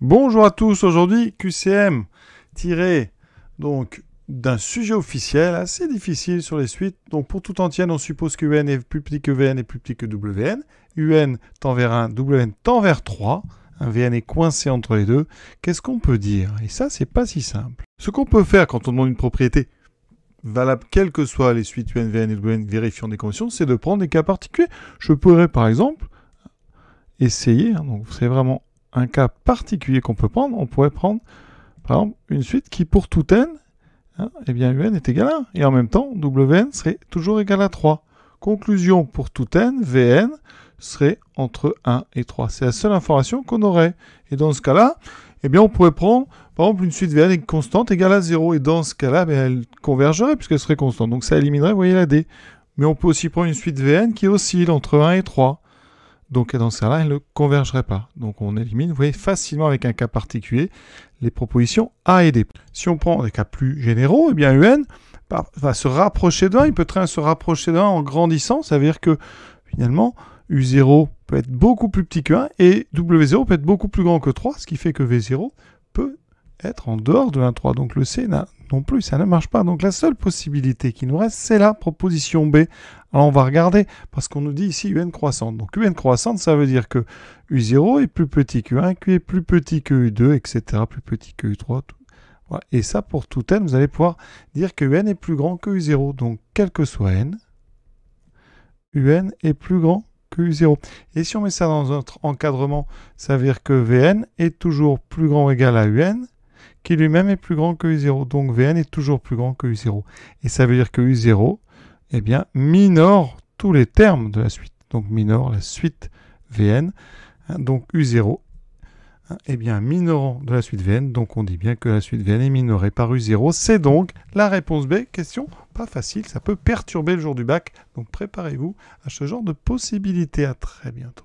Bonjour à tous, aujourd'hui QCM tiré donc d'un sujet officiel assez difficile sur les suites. Donc pour tout entière, on suppose que UN est plus petit que VN et plus petit que WN. UN tend vers 1, WN tend vers 3. Un VN est coincé entre les deux. Qu'est-ce qu'on peut dire? Et ça, c'est pas si simple. Ce qu'on peut faire quand on demande une propriété valable quelles que soient les suites UN, VN et WN vérifiant des conditions, c'est de prendre des cas particuliers. Je pourrais par exemple essayer, donc c'est vraiment un cas particulier qu'on peut prendre, on pourrait prendre par exemple une suite qui pour tout n, eh bien UN est égal à 1, et en même temps WN serait toujours égal à 3. Conclusion, pour tout n, VN serait entre 1 et 3. C'est la seule information qu'on aurait. Et dans ce cas-là, eh bien on pourrait prendre par exemple une suite VN constante égale à 0, et dans ce cas-là, elle convergerait puisqu'elle serait constante. Donc ça éliminerait, vous voyez, la D. Mais on peut aussi prendre une suite VN qui oscille entre 1 et 3. Donc dans ce cas-là, elle ne convergerait pas. Donc on élimine, vous voyez, facilement avec un cas particulier, les propositions A et D. Si on prend des cas plus généraux, eh bien UN va se rapprocher de 1. Il peut très bien se rapprocher de 1 en grandissant. Ça veut dire que finalement, U0 peut être beaucoup plus petit que 1 et W0 peut être beaucoup plus grand que 3, ce qui fait que V0 peut être en dehors de 1,3. Donc le C non plus, ça ne marche pas. Donc la seule possibilité qui nous reste, c'est la proposition B. Alors on va regarder, parce qu'on nous dit ici UN croissante. Donc UN croissante, ça veut dire que U0 est plus petit que 1, Q est plus petit que U2, etc. Plus petit que U3. Voilà. Et ça, pour tout n, vous allez pouvoir dire que UN est plus grand que U0. Donc quel que soit n, UN est plus grand que U0. Et si on met ça dans notre encadrement, ça veut dire que VN est toujours plus grand ou égal à UN, qui lui-même est plus grand que U0. Donc VN est toujours plus grand que U0. Et ça veut dire que U0, eh bien, minore tous les termes de la suite. Donc minore la suite VN. Donc U0, eh bien, minorant de la suite VN. Donc on dit bien que la suite VN est minorée par U0. C'est donc la réponse B. Question pas facile, ça peut perturber le jour du bac. Donc préparez-vous à ce genre de possibilités. À très bientôt.